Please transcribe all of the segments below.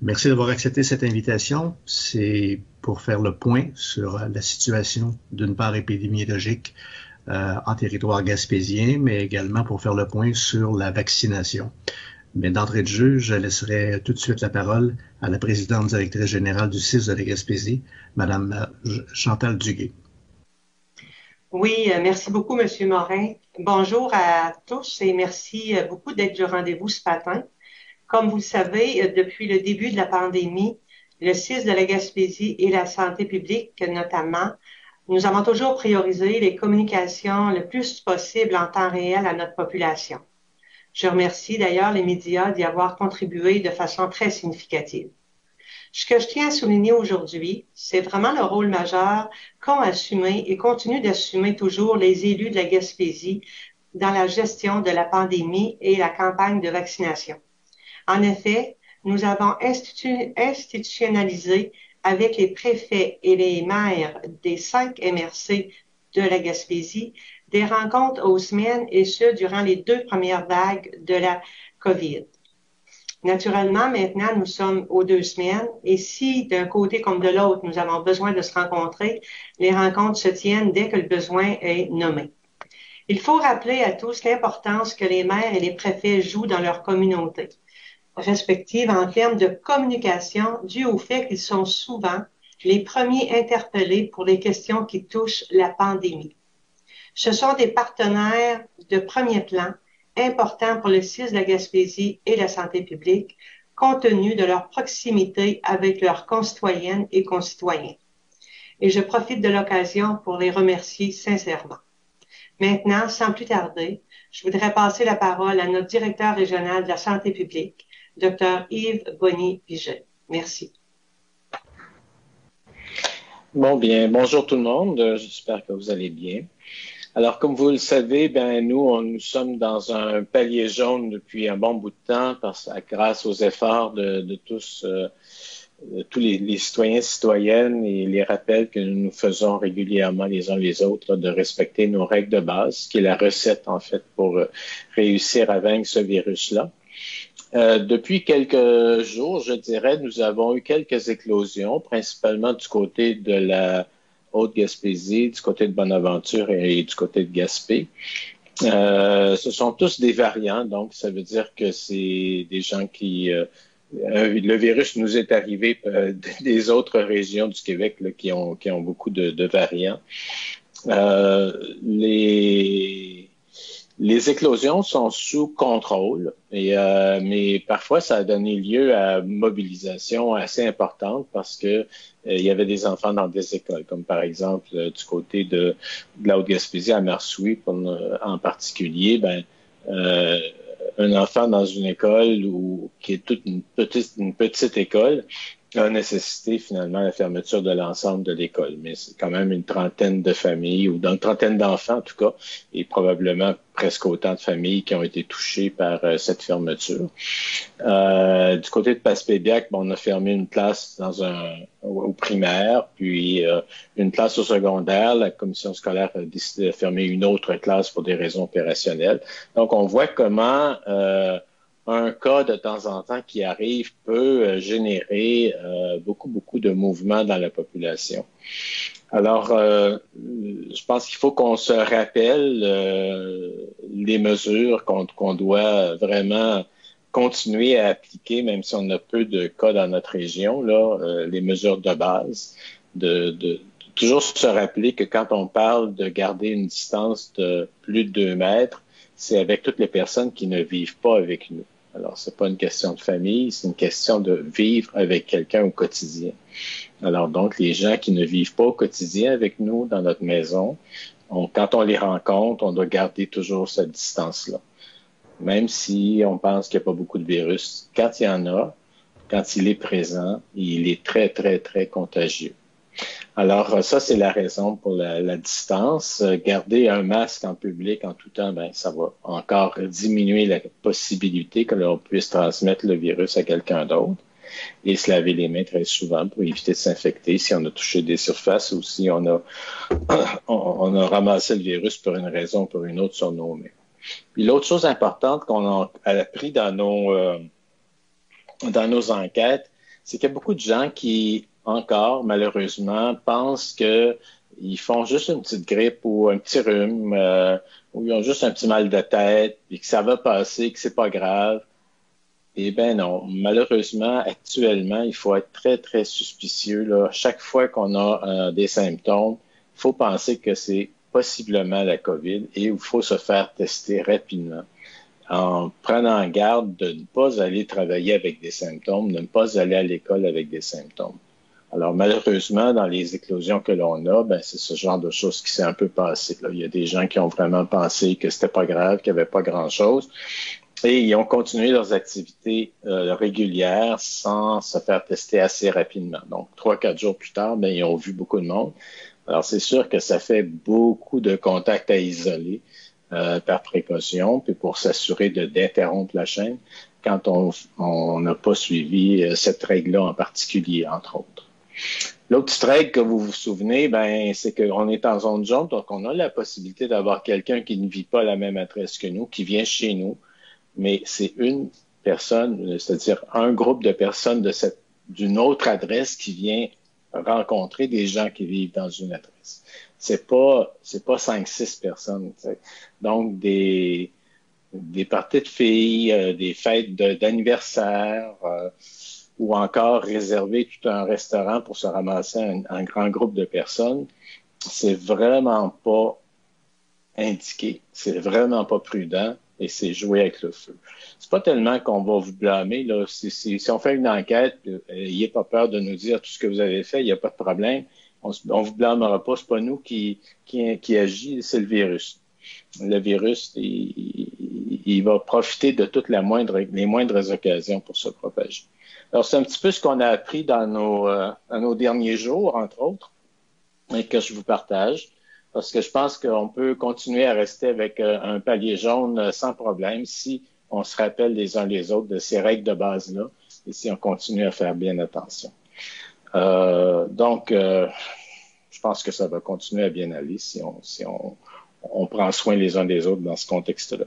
Merci d'avoir accepté cette invitation. C'est pour faire le point sur la situation, d'une part épidémiologique en territoire gaspésien, mais également pour faire le point sur la vaccination. Mais d'entrée de jeu, je laisserai tout de suite la parole à la présidente directrice générale du CIS de la Gaspésie, Madame Chantal Duguay. Oui, merci beaucoup, Monsieur Morin. Bonjour à tous et merci beaucoup d'être du rendez-vous ce matin. Comme vous le savez, depuis le début de la pandémie, le CIS de la Gaspésie et la santé publique notamment, nous avons toujours priorisé les communications le plus possible en temps réel à notre population. Je remercie d'ailleurs les médias d'y avoir contribué de façon très significative. Ce que je tiens à souligner aujourd'hui, c'est vraiment le rôle majeur qu'ont assumé et continuent d'assumer toujours les élus de la Gaspésie dans la gestion de la pandémie et la campagne de vaccination. En effet, nous avons institutionnalisé avec les préfets et les maires des 5 MRC de la Gaspésie des rencontres aux semaines et ce, durant les 2 premières vagues de la COVID. Naturellement, maintenant, nous sommes aux 2 semaines et si d'un côté comme de l'autre, nous avons besoin de se rencontrer, les rencontres se tiennent dès que le besoin est nommé. Il faut rappeler à tous l'importance que les maires et les préfets jouent dans leur communauté respectives en termes de communication dû au fait qu'ils sont souvent les premiers interpellés pour les questions qui touchent la pandémie. Ce sont des partenaires de premier plan importants pour le CIS de la Gaspésie et la santé publique, compte tenu de leur proximité avec leurs concitoyennes et concitoyens. Et je profite de l'occasion pour les remercier sincèrement. Maintenant, sans plus tarder, je voudrais passer la parole à notre directeur régional de la santé publique, Dr. Yves Bonny-Piget. Merci. Bon, bien, bonjour tout le monde. J'espère que vous allez bien. Alors, comme vous le savez, nous sommes dans un palier jaune depuis un bon bout de temps grâce aux efforts de tous les citoyens et citoyennes et les rappels que nous faisons régulièrement les uns les autres de respecter nos règles de base, qui est la recette, en fait, pour réussir à vaincre ce virus-là. Depuis quelques jours, je dirais, nous avons eu quelques éclosions, principalement du côté de la Haute-Gaspésie, du côté de Bonaventure et du côté de Gaspé. Ce sont tous des variants, donc ça veut dire que c'est des gens qui... le virus nous est arrivé des autres régions du Québec là, qui ont beaucoup de variants. Les éclosions sont sous contrôle, mais parfois ça a donné lieu à mobilisation assez importante parce que il y avait des enfants dans des écoles, comme par exemple du côté de la Haute-Gaspésie à Mersouilh en particulier, un enfant dans une école qui est toute une petite école a nécessité finalement la fermeture de l'ensemble de l'école. Mais c'est quand même une trentaine de familles, ou une trentaine d'enfants en tout cas, et probablement presque autant de familles qui ont été touchées par cette fermeture. Du côté de Passepébiac, on a fermé une classe au primaire, puis une classe au secondaire. La commission scolaire a décidé de fermer une autre classe pour des raisons opérationnelles. Donc, on voit comment un cas de temps en temps qui arrive peut générer beaucoup de mouvements dans la population. Alors, je pense qu'il faut qu'on se rappelle les mesures qu'on doit vraiment continuer à appliquer, même si on a peu de cas dans notre région, les mesures de base, de toujours se rappeler que quand on parle de garder une distance de plus de 2 mètres, c'est avec toutes les personnes qui ne vivent pas avec nous. Alors, c'est pas une question de famille, c'est une question de vivre avec quelqu'un au quotidien. Alors, donc, les gens qui ne vivent pas au quotidien avec nous dans notre maison, quand on les rencontre, on doit garder toujours cette distance-là. Même si on pense qu'il n'y a pas beaucoup de virus, quand il y en a, quand il est présent, il est très, très, très contagieux. Alors, ça, c'est la raison pour la distance. Garder un masque en public en tout temps, ça va encore diminuer la possibilité que l'on puisse transmettre le virus à quelqu'un d'autre. Et se laver les mains très souvent pour éviter de s'infecter si on a touché des surfaces ou si on a ramassé le virus pour une raison ou pour une autre sur nos mains. Puis l'autre chose importante qu'on a appris dans nos enquêtes, c'est qu'il y a beaucoup de gens qui, encore, malheureusement, pensent qu'ils font juste une petite grippe ou un petit rhume, ou ils ont juste un petit mal de tête, et que ça va passer, que c'est pas grave. Eh bien non, malheureusement, actuellement, il faut être très, très suspicieux, là. Chaque fois qu'on a des symptômes, il faut penser que c'est possiblement la COVID et il faut se faire tester rapidement en prenant garde de ne pas aller travailler avec des symptômes, de ne pas aller à l'école avec des symptômes. Alors, malheureusement, dans les éclosions que l'on a, ben, c'est ce genre de choses qui s'est un peu passé, là. Il y a des gens qui ont vraiment pensé que c'était pas grave, qu'il n'y avait pas grand-chose. Et ils ont continué leurs activités régulières sans se faire tester assez rapidement. Donc, 3-4 jours plus tard, ben, ils ont vu beaucoup de monde. Alors, c'est sûr que ça fait beaucoup de contacts à isoler par précaution, puis pour s'assurer d'interrompre la chaîne quand on n'a pas suivi cette règle-là en particulier, entre autres. L'autre petite règle que vous vous souvenez, ben, c'est qu'on est en zone jaune, donc on a la possibilité d'avoir quelqu'un qui ne vit pas à la même adresse que nous, qui vient chez nous, mais c'est une personne, c'est-à-dire un groupe de personnes d'une autre adresse qui vient rencontrer des gens qui vivent dans une adresse. C'est pas 5-6 personnes, t'sais. Donc des parties de filles, des fêtes d'anniversaire, ou encore réserver tout un restaurant pour se ramasser un grand groupe de personnes, c'est vraiment pas indiqué, c'est vraiment pas prudent. Et c'est jouer avec le feu. C'est pas tellement qu'on va vous blâmer, là. Si on fait une enquête, n'ayez pas peur de nous dire tout ce que vous avez fait, il n'y a pas de problème. On vous blâmera pas, c'est pas nous qui agit, c'est le virus. Le virus, il va profiter de toutes les moindres occasions pour se propager. Alors, c'est un petit peu ce qu'on a appris dans nos derniers jours, entre autres, et que je vous partage. Parce que je pense qu'on peut continuer à rester avec un palier jaune sans problème si on se rappelle les uns les autres de ces règles de base-là et si on continue à faire bien attention. Donc, je pense que ça va continuer à bien aller si on prend soin les uns des autres dans ce contexte-là.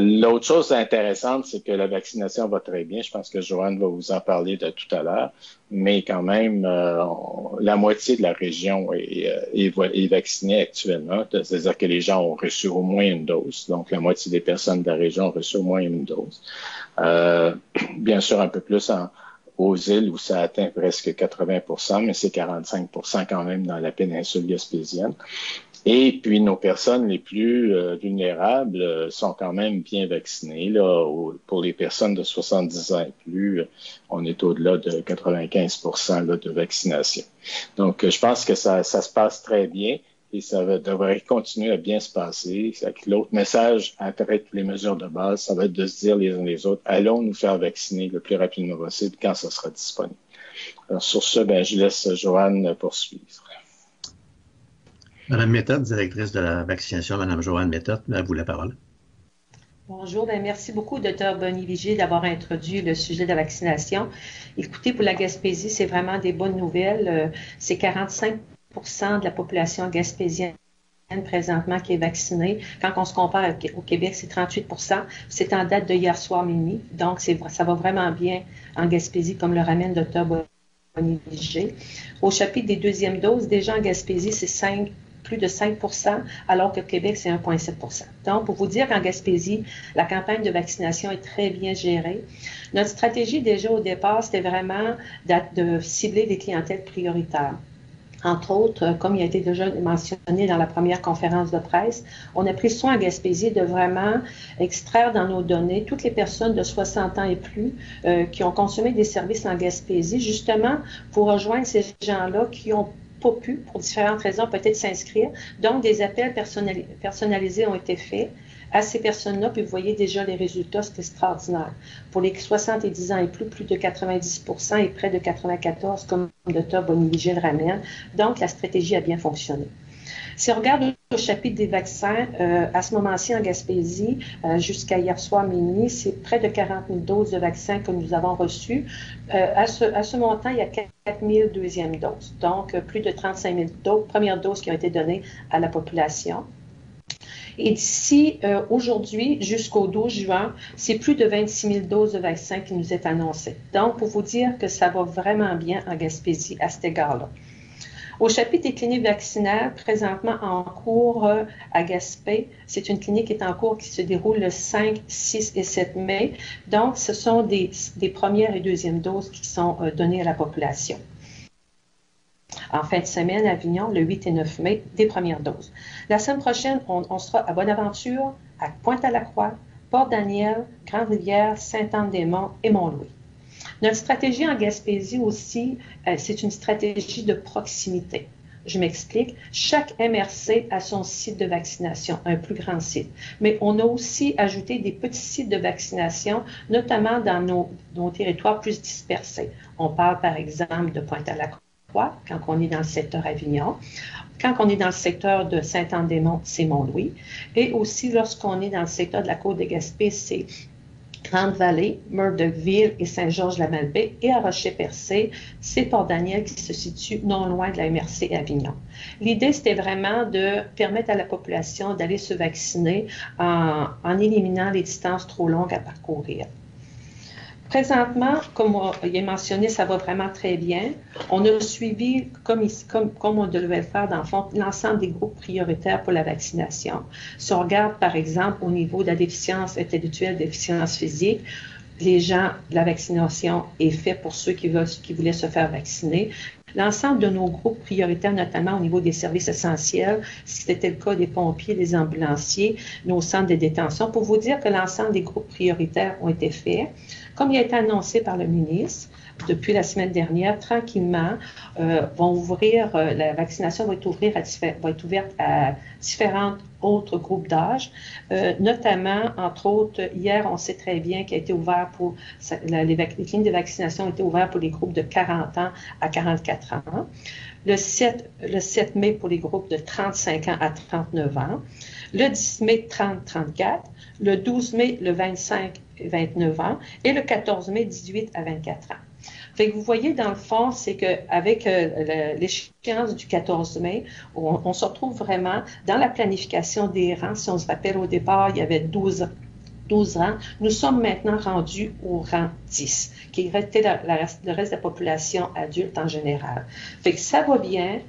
L'autre chose intéressante, c'est que la vaccination va très bien. Je pense que Joanne va vous en parler de tout à l'heure. Mais quand même, la moitié de la région est vaccinée actuellement. C'est-à-dire que les gens ont reçu au moins une dose. Donc, la moitié des personnes de la région ont reçu au moins une dose. Bien sûr, un peu plus aux îles où ça atteint presque 80%, mais c'est 45% quand même dans la péninsule gaspésienne. Et puis, nos personnes les plus vulnérables sont quand même bien vaccinées. Là, pour les personnes de 70 ans et plus, on est au-delà de 95% là, de vaccination. Donc, je pense que ça se passe très bien et ça devrait continuer à bien se passer. L'autre message, après toutes les mesures de base, ça va être de se dire les uns les autres, allons nous faire vacciner le plus rapidement possible quand ça sera disponible. Alors, sur ce, je laisse Joanne poursuivre. Madame Méthode, directrice de la vaccination, Madame Joanne Méthode, à vous la parole. Bonjour, merci beaucoup, Dr. Bonivigier, d'avoir introduit le sujet de la vaccination. Écoutez, pour la Gaspésie, c'est vraiment des bonnes nouvelles. C'est 45% de la population gaspésienne présentement qui est vaccinée. Quand on se compare au Québec, c'est 38%. C'est en date de hier soir minuit. Donc, ça va vraiment bien en Gaspésie, comme le ramène Dr. Bonivigier. Au chapitre des deuxièmes doses, déjà en Gaspésie, c'est plus de 5%, alors que Québec, c'est 1,7%. Donc, pour vous dire qu'en Gaspésie, la campagne de vaccination est très bien gérée. Notre stratégie, déjà au départ, c'était vraiment de cibler des clientèles prioritaires. Entre autres, comme il a été déjà mentionné dans la première conférence de presse, on a pris soin en Gaspésie de vraiment extraire dans nos données toutes les personnes de 60 ans et plus qui ont consommé des services en Gaspésie, justement pour rejoindre ces gens-là qui ont pas pu, pour différentes raisons, peut-être s'inscrire. Donc, des appels personnalisés ont été faits à ces personnes-là, puis vous voyez déjà les résultats, c'est extraordinaire. Pour les 70 ans et plus de 90% et près de 94%, comme le Dr. Bonivigier le ramène. Donc, la stratégie a bien fonctionné. Si on regarde le chapitre des vaccins, à ce moment-ci en Gaspésie, jusqu'à hier soir minuit, c'est près de 40 000 doses de vaccins que nous avons reçues. À ce montant, il y a 4 000 deuxièmes doses, donc plus de 35 000 premières doses qui ont été données à la population. Et d'ici aujourd'hui jusqu'au 12 juin, c'est plus de 26 000 doses de vaccins qui nous est annoncé. Donc, pour vous dire que ça va vraiment bien en Gaspésie à cet égard-là. Au chapitre des cliniques vaccinales, présentement en cours à Gaspé, c'est une clinique qui est en cours qui se déroule le 5, 6 et 7 mai. Donc, ce sont des premières et deuxièmes doses qui sont données à la population. En fin de semaine, à Avignon, le 8 et 9 mai, des premières doses. La semaine prochaine, on sera à Bonaventure, à Pointe-à-la-Croix, Port-Daniel, Grande-Rivière, Sainte-Anne-des-Monts et Mont-Louis. Notre stratégie en Gaspésie aussi, c'est une stratégie de proximité. Je m'explique. Chaque MRC a son site de vaccination, un plus grand site. Mais on a aussi ajouté des petits sites de vaccination, notamment dans nos territoires plus dispersés. On parle par exemple de Pointe-à-la-Croix, quand on est dans le secteur Avignon. Quand on est dans le secteur de Sainte-Anne-des-Monts, c'est Mont-Louis. Et aussi, lorsqu'on est dans le secteur de la Côte-de-Gaspé, c'est Grande-Vallée, Murdochville et Saint-Georges-la-Malbaie, et à Rocher-Percé, c'est Port-Daniel qui se situe non loin de la MRC Avignon. L'idée, c'était vraiment de permettre à la population d'aller se vacciner en éliminant les distances trop longues à parcourir. Présentement, comme il est mentionné, ça va vraiment très bien. On a suivi, comme on devait le faire, dans le fond, l'ensemble des groupes prioritaires pour la vaccination. Si on regarde, par exemple, au niveau de la déficience intellectuelle, déficience physique, les gens, la vaccination est faite pour ceux qui voulaient se faire vacciner. L'ensemble de nos groupes prioritaires, notamment au niveau des services essentiels, c'était le cas des pompiers, des ambulanciers, nos centres de détention, pour vous dire que l'ensemble des groupes prioritaires ont été faits. Comme il a été annoncé par le ministre, depuis la semaine dernière, tranquillement, la vaccination va être ouverte à différents autres groupes d'âge, notamment, entre autres, hier, on sait très bien qu'il a été ouvert les cliniques de vaccination ont été ouvertes pour les groupes de 40 ans à 44 ans. Le 7 mai pour les groupes de 35 ans à 39 ans. Le 10 mai, 30-34. Le 12 mai, le 25-29 ans. Et le 14 mai, 18 à 24 ans. Fait que vous voyez, dans le fond, c'est qu'avec l'échéance du 14 mai, on se retrouve vraiment dans la planification des rangs. Si on se rappelle, au départ, il y avait 12 rangs. Nous sommes maintenant rendus au rang 10, qui restait le reste de la population adulte en général. Fait que ça va bien.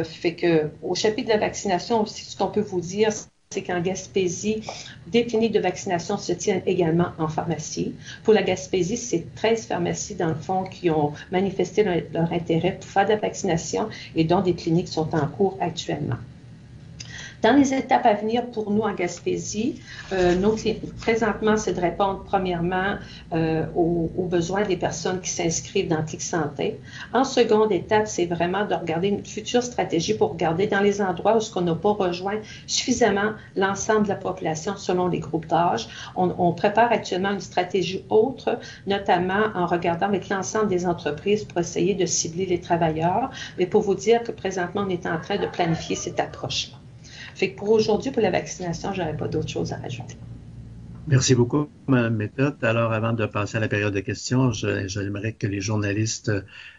Fait que au chapitre de la vaccination aussi, ce qu'on peut vous dire, c'est qu'en Gaspésie, des cliniques de vaccination se tiennent également en pharmacie. Pour la Gaspésie, c'est 13 pharmacies, dans le fond, qui ont manifesté leur intérêt pour faire de la vaccination et dont des cliniques sont en cours actuellement. Dans les étapes à venir pour nous en Gaspésie, présentement, c'est de répondre premièrement aux besoins des personnes qui s'inscrivent dans Clic Santé. En seconde étape, c'est vraiment de regarder une future stratégie pour regarder dans les endroits où on n'a pas rejoint suffisamment l'ensemble de la population selon les groupes d'âge. On prépare actuellement une stratégie autre, notamment en regardant avec l'ensemble des entreprises pour essayer de cibler les travailleurs. Mais pour vous dire que présentement, on est en train de planifier cette approche-là. Fait que pour aujourd'hui, pour la vaccination, je n'aurais pas d'autre chose à rajouter. Merci beaucoup, Mme Méthode. Alors, avant de passer à la période de questions, j'aimerais que les journalistes,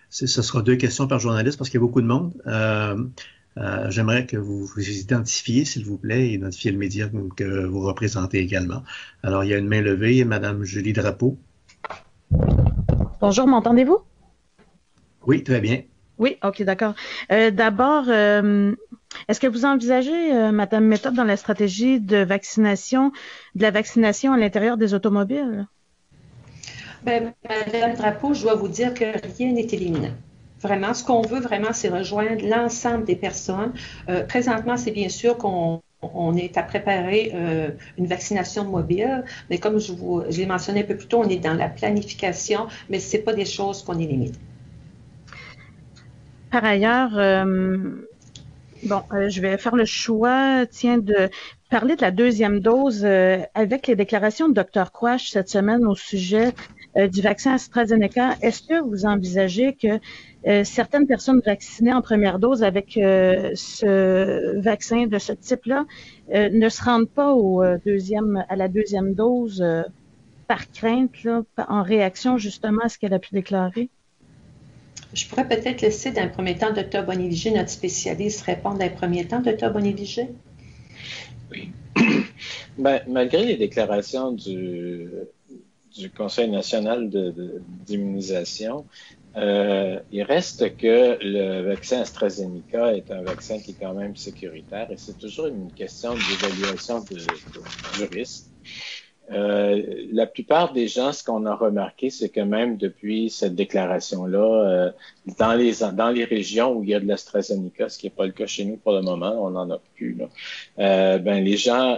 ce sera 2 questions par journaliste parce qu'il y a beaucoup de monde. J'aimerais que vous vous identifiez, s'il vous plaît, et identifiez le média que vous représentez également. Alors, il y a une main levée, Mme Julie Drapeau. Bonjour, m'entendez-vous? Oui, très bien. Oui, OK, d'accord. D'abord, est-ce que vous envisagez, Madame Méthode, dans la stratégie de la vaccination à l'intérieur des automobiles? Bien, Madame Drapeau, je dois vous dire que rien n'est éliminé. Vraiment, ce qu'on veut vraiment, c'est rejoindre l'ensemble des personnes. Présentement, c'est bien sûr qu'on est à préparer une vaccination mobile, mais comme je l'ai mentionné un peu plus tôt, on est dans la planification, mais ce n'est pas des choses qu'on élimine. Par ailleurs, je vais faire le choix, de parler de la deuxième dose avec les déclarations de Dr. Quach cette semaine au sujet du vaccin AstraZeneca. Est-ce que vous envisagez que certaines personnes vaccinées en première dose avec ce vaccin de ce type-là ne se rendent pas à la deuxième dose par crainte, là, en réaction justement à ce qu'elle a pu déclarer? Je pourrais peut-être laisser d'un premier temps Dr. Boniviger, notre spécialiste, répondre d'un premier temps. Dr. Boniviger? Oui. Ben, malgré les déclarations du Conseil national d'immunisation, il reste que le vaccin AstraZeneca est un vaccin qui est quand même sécuritaire et c'est toujours une question d'évaluation du risque. La plupart des gens, ce qu'on a remarqué, c'est que même depuis cette déclaration-là, dans les régions où il y a de l'AstraZeneca, ce qui n'est pas le cas chez nous pour le moment, on n'en a plus, là, les gens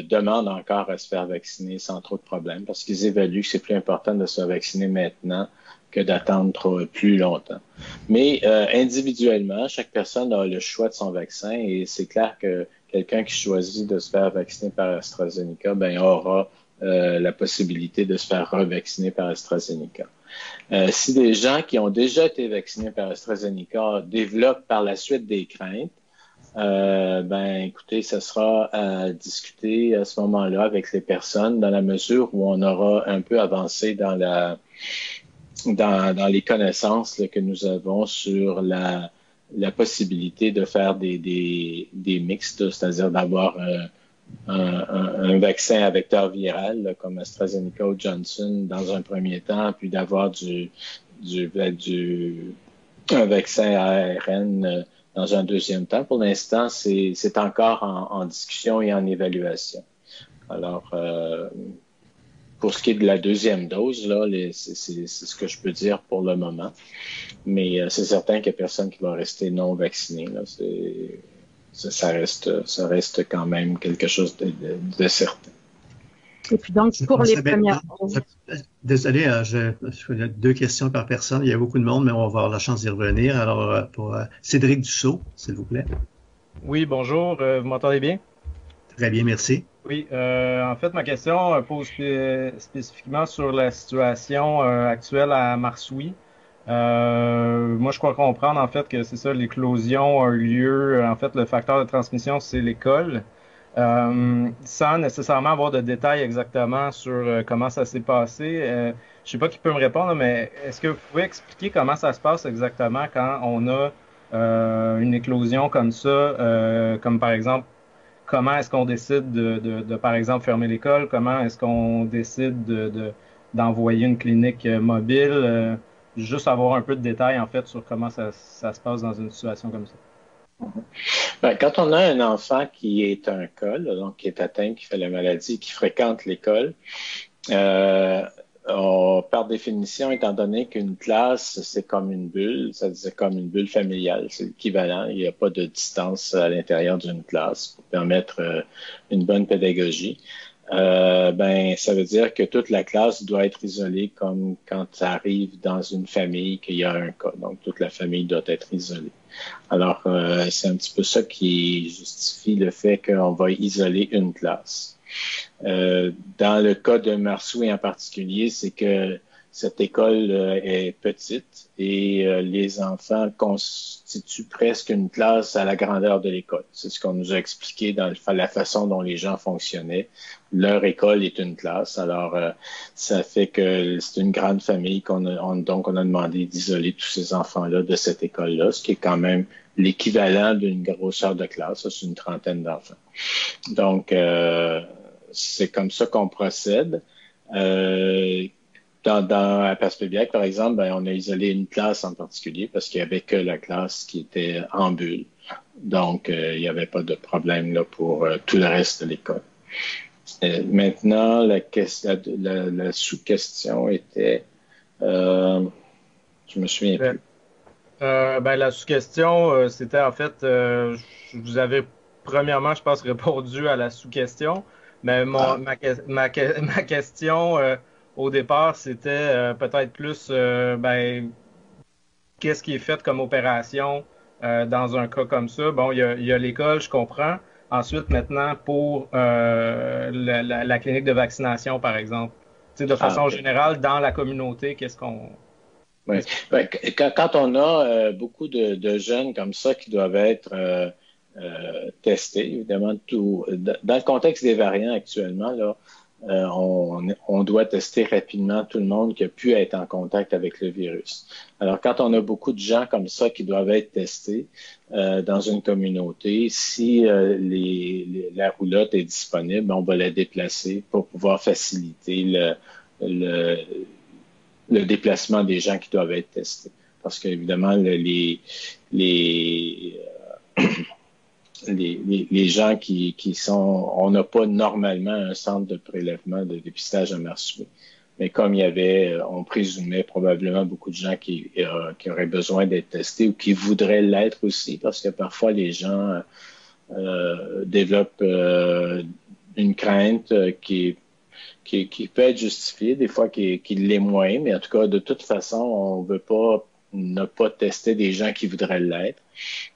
demandent encore à se faire vacciner sans trop de problèmes parce qu'ils évaluent que c'est plus important de se faire vacciner maintenant que d'attendre plus longtemps. Mais individuellement, chaque personne a le choix de son vaccin et c'est clair que quelqu'un qui choisit de se faire vacciner par AstraZeneca, aura la possibilité de se faire revacciner par AstraZeneca. Si des gens qui ont déjà été vaccinés par AstraZeneca développent par la suite des craintes, écoutez, ça sera à discuter à ce moment-là avec les personnes dans la mesure où on aura un peu avancé dans les connaissances là, que nous avons sur la possibilité de faire des mixtes, c'est-à-dire d'avoir un vaccin à vecteur viral là, comme AstraZeneca ou Johnson dans un premier temps, puis d'avoir un vaccin à ARN dans un deuxième temps. Pour l'instant, c'est encore en discussion et en évaluation. Alors, pour ce qui est de la deuxième dose, là, c'est ce que je peux dire pour le moment. Mais c'est certain qu'il n'y a personne qui va rester non vacciné. Là. Ça reste quand même quelque chose de certain. Et puis donc, pour les premières... Désolé, j'ai 2 questions par personne. Il y a beaucoup de monde, mais on va avoir la chance d'y revenir. Alors, pour Cédric Dussault, s'il vous plaît. Oui, bonjour. Vous m'entendez bien? Très bien, merci. Oui, en fait, ma question pose spécifiquement sur la situation actuelle à Marsouilles. Moi, je crois comprendre, en fait, que c'est ça, l'éclosion a eu lieu. En fait, le facteur de transmission, c'est l'école. Sans nécessairement avoir de détails exactement sur comment ça s'est passé. Je sais pas qui peut me répondre, mais est-ce que vous pouvez expliquer comment ça se passe exactement quand on a une éclosion comme ça, comme par exemple, comment est-ce qu'on décide de par exemple, fermer l'école? Comment est-ce qu'on décide d'envoyer une clinique mobile? Juste avoir un peu de détails, en fait, sur comment ça se passe dans une situation comme ça. Quand on a un enfant qui est un cas, là, donc qui est atteint, qui fait la maladie, qui fréquente l'école, par définition, étant donné qu'une classe, c'est comme une bulle, c'est comme une bulle familiale, c'est l'équivalent. Il n'y a pas de distance à l'intérieur d'une classe pour permettre une bonne pédagogie. Ça veut dire que toute la classe doit être isolée comme quand ça arrive dans une famille qu'il y a un cas. Donc, toute la famille doit être isolée. Alors, c'est un petit peu ça qui justifie le fait qu'on va isoler une classe. Dans le cas de Marsouilles en particulier, c'est que cette école est petite et les enfants constituent presque une classe à la grandeur de l'école. C'est ce qu'on nous a expliqué dans la façon dont les gens fonctionnaient. Leur école est une classe. Alors, ça fait que c'est une grande famille donc on a demandé d'isoler tous ces enfants-là de cette école-là, ce qui est quand même l'équivalent d'une grosseur de classe. Ça, c'est une trentaine d'enfants. Donc, c'est comme ça qu'on procède. À Passepébiac, par exemple, on a isolé une classe en particulier parce qu'il n'y avait que la classe qui était en bulle. Donc, il n'y avait pas de problème là pour tout le reste de l'école. Maintenant, la sous-question était... je me souviens plus. La sous-question, c'était en fait... vous avez premièrement, je pense, répondu à la sous-question. Mais ma question... au départ, c'était peut-être plus qu'est-ce qui est fait comme opération dans un cas comme ça. Bon, il y a l'école, je comprends. Ensuite, maintenant, pour la clinique de vaccination, par exemple. De façon générale, dans la communauté, qu'est-ce qu'on... Oui. Quand on a beaucoup de jeunes comme ça qui doivent être testés, évidemment, dans le contexte des variants actuellement, là, on doit tester rapidement tout le monde qui a pu être en contact avec le virus. Alors, quand on a beaucoup de gens comme ça qui doivent être testés dans une communauté, si la roulotte est disponible, on va la déplacer pour pouvoir faciliter le déplacement des gens qui doivent être testés. Parce qu'évidemment, les gens qui sont, on n'a pas normalement un centre de prélèvement de dépistage à Marsouin. Mais comme il y avait, on présumait probablement beaucoup de gens qui auraient besoin d'être testés ou qui voudraient l'être aussi, parce que parfois les gens développent une crainte qui peut être justifiée, des fois qui l'est moins, mais en tout cas, de toute façon, on veut pas ne pas tester des gens qui voudraient l'être.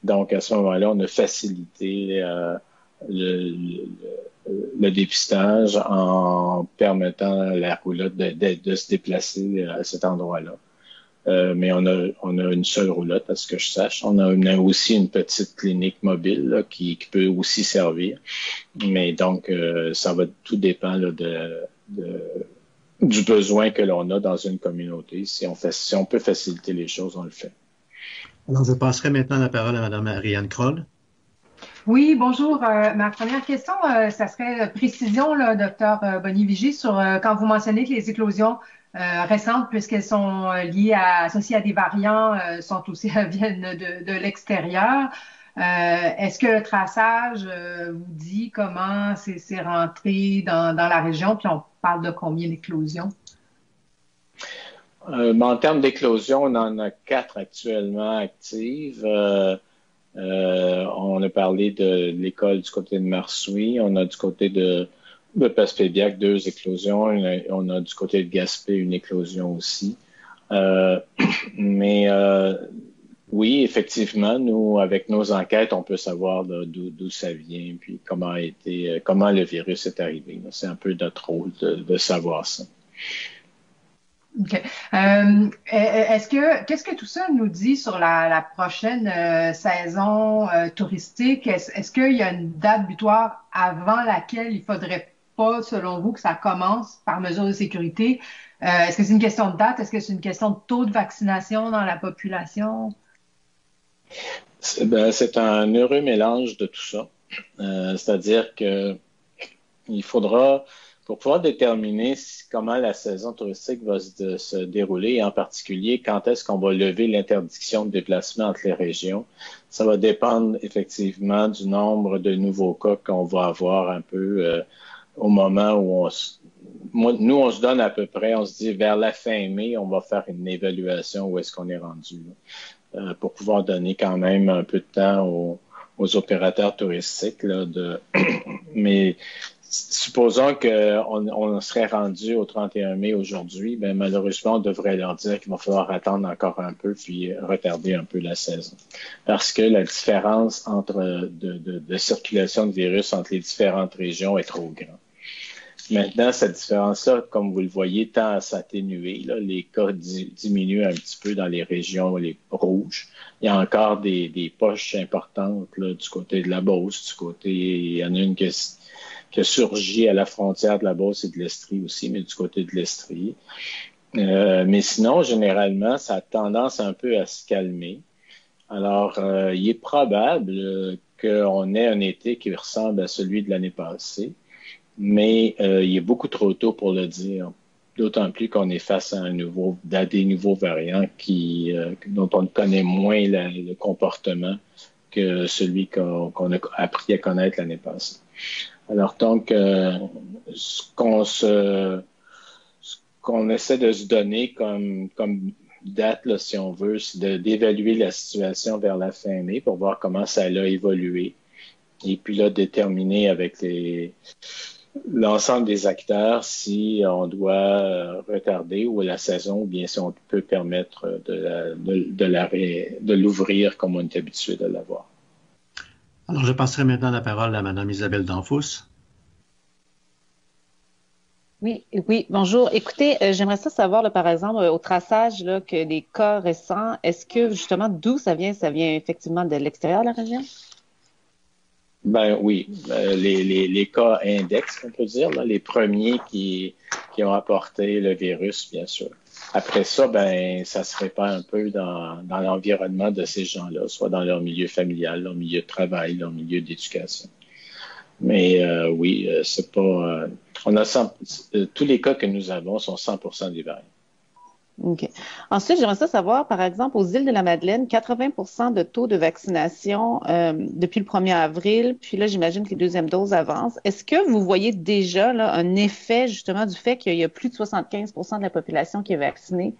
Donc, à ce moment-là, on a facilité le dépistage en permettant à la roulotte de se déplacer à cet endroit-là. Mais on a une seule roulotte, à ce que je sache. On a aussi une petite clinique mobile là, qui peut aussi servir. Mais donc, ça va tout dépendre du besoin que l'on a dans une communauté. Si on peut faciliter les choses, on le fait. Alors, je passerai maintenant la parole à Mme Ariane Kroll. Oui, bonjour. Ma première question, ça serait précision, là, Dr. Boni-Vigie, sur quand vous mentionnez que les éclosions récentes, puisqu'elles sont associées à des variants, viennent de l'extérieur. Est-ce que le traçage vous dit comment c'est rentré dans la région, puis on parle de combien d'éclosions? En termes d'éclosion, on en a 4 actuellement actives. On a parlé de l'école du côté de Marsouin. On a du côté de Passepébiac 2 éclosions. On a du côté de Gaspé une éclosion aussi. Oui, effectivement, nous, avec nos enquêtes, on peut savoir d'où ça vient, puis comment le virus est arrivé. C'est un peu notre rôle de savoir ça. OK. Qu'est-ce que tout ça nous dit sur la prochaine saison touristique? Est-ce qu'il y a une date butoir avant laquelle il faudrait pas, selon vous, que ça commence par mesure de sécurité? Est-ce que c'est une question de date? Est-ce que c'est une question de taux de vaccination dans la population? C'est un heureux mélange de tout ça. C'est-à-dire que il faudra, pour pouvoir déterminer comment la saison touristique va se dérouler, et en particulier quand est-ce qu'on va lever l'interdiction de déplacement entre les régions, ça va dépendre effectivement du nombre de nouveaux cas qu'on va avoir un peu au moment où nous, on se donne à peu près, on se dit vers la fin mai, on va faire une évaluation où est-ce qu'on est rendu là, pour pouvoir donner quand même un peu de temps aux opérateurs touristiques là, mais supposons qu'on serait rendu au 31 mai aujourd'hui, ben malheureusement, on devrait leur dire qu'il va falloir attendre encore un peu puis retarder un peu la saison. Parce que la différence de circulation de virus entre les différentes régions est trop grande. Maintenant, cette différence-là, comme vous le voyez, tend à s'atténuer. Les cas diminuent un petit peu dans les régions les rouges. Il y a encore des poches importantes là, du côté de la Beauce, il y en a une qui a surgi à la frontière de la Beauce et de l'Estrie aussi, mais du côté de l'Estrie. Mais sinon, généralement, ça a tendance un peu à se calmer. Alors, il est probable qu'on ait un été qui ressemble à celui de l'année passée, mais il est beaucoup trop tôt pour le dire. D'autant plus qu'on est face à des nouveaux variants dont on connaît moins le comportement que celui qu'on a appris à connaître l'année passée. Alors donc, ce qu'on essaie de se donner comme date, là, si on veut, c'est d'évaluer la situation vers la fin mai pour voir comment ça a évolué. Et puis là, déterminer avec l'ensemble des acteurs si on doit retarder ou la saison ou bien si on peut permettre de l'ouvrir comme on est habitué de l'avoir. Alors, je passerai maintenant la parole à Mme Isabelle Danfous. Oui, bonjour. Écoutez, j'aimerais savoir, là, par exemple, au traçage, là, que les cas récents, est-ce que justement, d'où ça vient? Ça vient effectivement de l'extérieur de la région? Ben oui, les cas index, on peut dire, là, les premiers qui ont apporté le virus, bien sûr. Après ça, ben ça se répand un peu dans l'environnement de ces gens-là, soit dans leur milieu familial, leur milieu de travail, leur milieu d'éducation. Mais oui, c'est pas. On a tous les cas que nous avons sont 100% des variants. OK. Ensuite, j'aimerais savoir, par exemple, aux îles de la Madeleine, 80% de taux de vaccination depuis le 1er avril, puis là, j'imagine que les deuxièmes doses avancent. Est-ce que vous voyez déjà là, un effet, justement, du fait qu'il y a plus de 75% de la population qui est vaccinée?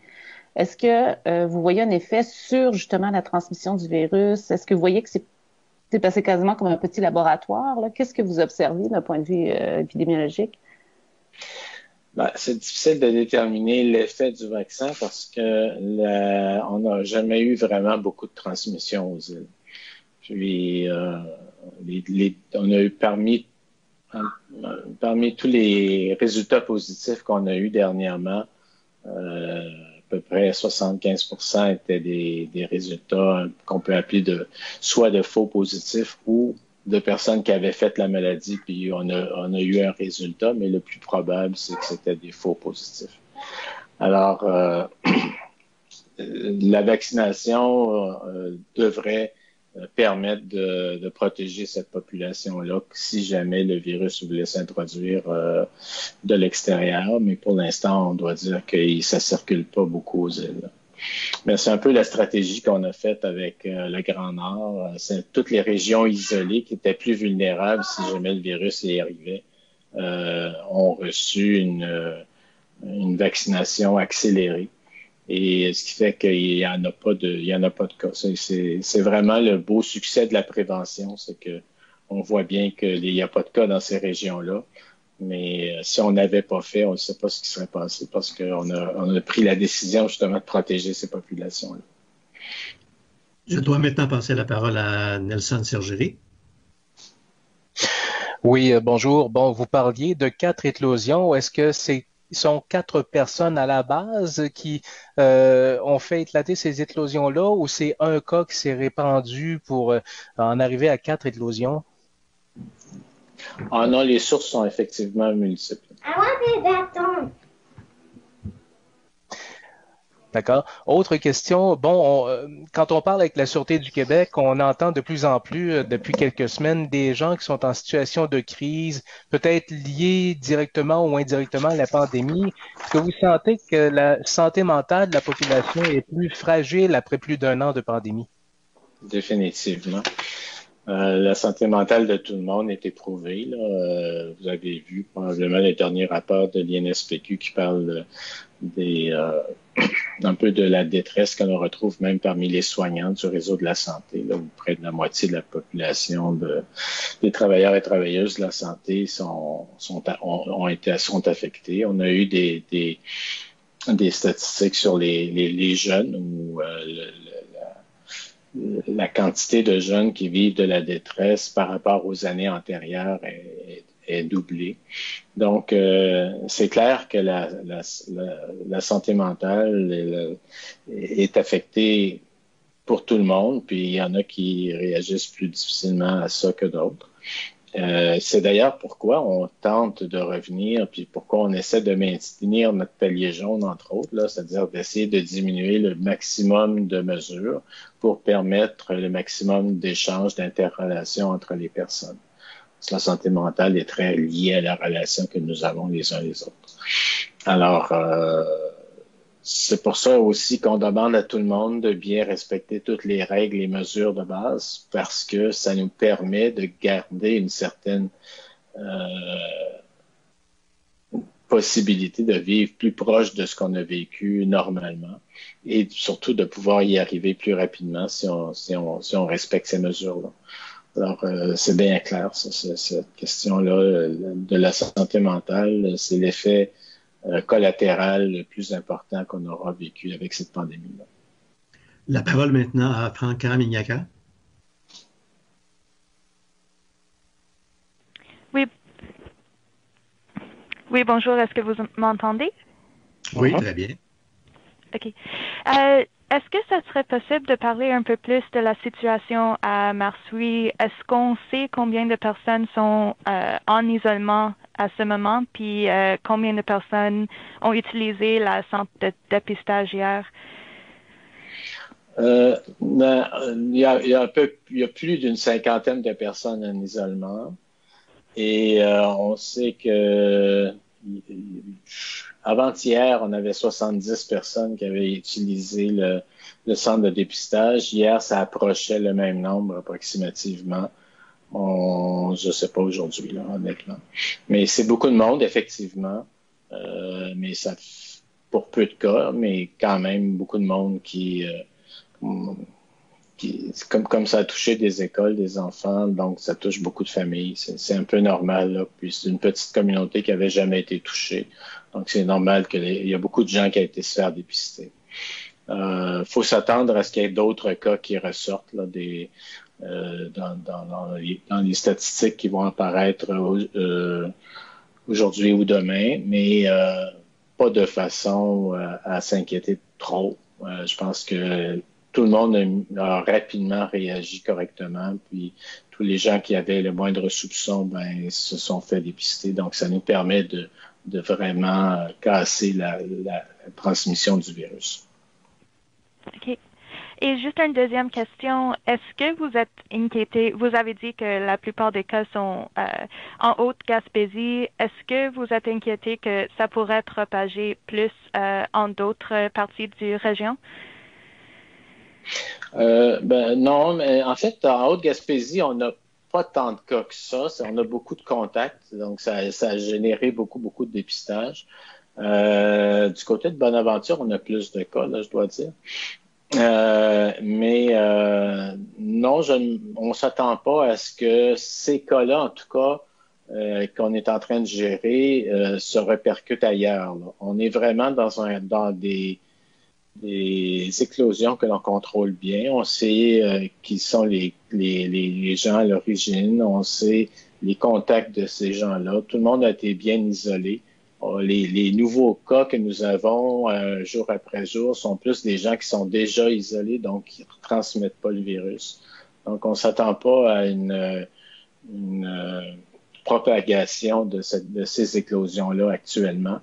Est-ce que vous voyez un effet sur, justement, la transmission du virus? Est-ce que vous voyez que c'est passé quasiment comme un petit laboratoire, là? Qu'est-ce que vous observez d'un point de vue épidémiologique? Ben, c'est difficile de déterminer l'effet du vaccin parce que on n'a jamais eu vraiment beaucoup de transmission aux îles. Puis, on a eu parmi tous les résultats positifs qu'on a eu dernièrement, à peu près 75% étaient des résultats qu'on peut appeler soit de faux positifs ou de personnes qui avaient fait la maladie, puis on a eu un résultat, mais le plus probable, c'est que c'était des faux positifs. Alors, la vaccination devrait permettre de protéger cette population-là si jamais le virus voulait s'introduire de l'extérieur, mais pour l'instant, on doit dire que ça circule pas beaucoup aux îles. Mais c'est un peu la stratégie qu'on a faite avec le Grand Nord. C'est toutes les régions isolées qui étaient plus vulnérables si jamais le virus y arrivait ont reçu une vaccination accélérée. Et ce qui fait qu'il y en a pas de cas. C'est vraiment le beau succès de la prévention, c'est que on voit bien qu'il n'y a pas de cas dans ces régions-là. Mais si on n'avait pas fait, on ne sait pas ce qui serait passé parce qu'on a pris la décision justement de protéger ces populations-là. Je dois maintenant passer la parole à Nelson Sergerie. Oui, bonjour. Bon, vous parliez de 4 éclosions. Est-ce que sont 4 personnes à la base qui ont fait éclater ces éclosions-là ou c'est un cas qui s'est répandu pour en arriver à 4 éclosions? Ah non, les sources sont effectivement multiples. D'accord. Autre question. Bon, quand on parle avec la Sûreté du Québec, on entend de plus en plus, depuis quelques semaines, des gens qui sont en situation de crise, peut-être liés directement ou indirectement à la pandémie. Est-ce que vous sentez que la santé mentale de la population est plus fragile après plus d'1 an de pandémie? Définitivement. La santé mentale de tout le monde est éprouvée. Là. Vous avez vu probablement les derniers rapports de l'INSPQ qui parlent un peu de la détresse que l'on retrouve même parmi les soignants du réseau de la santé, là, où près de la moitié de la population des travailleurs et travailleuses de la santé sont affectés. On a eu des statistiques sur les jeunes où la quantité de jeunes qui vivent de la détresse par rapport aux années antérieures est doublée. Donc, c'est clair que la santé mentale est affectée pour tout le monde, puis il y en a qui réagissent plus difficilement à ça que d'autres. C'est d'ailleurs pourquoi on tente de revenir, puis pourquoi on essaie de maintenir notre palier jaune, entre autres, là, c'est-à-dire d'essayer de diminuer le maximum de mesures pour permettre le maximum d'échanges, d'interrelations entre les personnes. Parce que la santé mentale est très liée à la relation que nous avons les uns les autres. Alors, c'est pour ça aussi qu'on demande à tout le monde de bien respecter toutes les règles et mesures de base parce que ça nous permet de garder une certaine possibilité de vivre plus proche de ce qu'on a vécu normalement et surtout de pouvoir y arriver plus rapidement si on respecte ces mesures-là. Alors, c'est bien clair, ça, cette question-là de la santé mentale, c'est l'effet collatéral le plus important qu'on aura vécu avec cette pandémie-là. La parole maintenant à Franca Mignaka. Oui, bonjour. Est-ce que vous m'entendez? Oui, très bien. OK. est-ce que ça serait possible de parler un peu plus de la situation à Marsouilles? Est-ce qu'on sait combien de personnes sont en isolement à ce moment, puis combien de personnes ont utilisé la centre de dépistage hier? Il y a plus d'une cinquantaine de personnes en isolement et on sait que avant-hier, on avait 70 personnes qui avaient utilisé le centre de dépistage. Hier, ça approchait le même nombre approximativement. Je ne sais pas aujourd'hui, là, honnêtement. Mais c'est beaucoup de monde, effectivement. Mais ça, pour peu de cas, mais quand même beaucoup de monde qui comme ça a touché des écoles, des enfants, donc ça touche beaucoup de familles. C'est un peu normal, là. Puis c'est une petite communauté qui avait jamais été touchée. Donc c'est normal qu'il y a beaucoup de gens qui ont été se faire dépister. Faut s'attendre à ce qu'il y ait d'autres cas qui ressortent là, dans les statistiques qui vont apparaître aujourd'hui ou demain, mais pas de façon à s'inquiéter trop. Je pense que tout le monde a rapidement réagi correctement, puis tous les gens qui avaient le moindre soupçon, se sont fait dépister. Donc, ça nous permet de vraiment casser la transmission du virus. OK. Et juste une deuxième question. Est-ce que vous êtes inquiété? Vous avez dit que la plupart des cas sont en Haute-Gaspésie. Est-ce que vous êtes inquiété que ça pourrait propager plus en d'autres parties du région? Non, mais en fait, en Haute-Gaspésie, on n'a pas tant de cas que ça. On a beaucoup de contacts, donc ça a généré beaucoup de dépistage. Du côté de Bonaventure, on a plus de cas, là, je dois dire. Non, on ne s'attend pas à ce que ces cas-là, en tout cas, qu'on est en train de gérer, se répercutent ailleurs, là. On est vraiment dans des éclosions que l'on contrôle bien. On sait qui sont les gens à l'origine. On sait les contacts de ces gens-là. Tout le monde a été bien isolé. Les nouveaux cas que nous avons jour après jour sont plus des gens qui sont déjà isolés, donc qui ne transmettent pas le virus. Donc, on ne s'attend pas à une propagation de ces éclosions-là actuellement.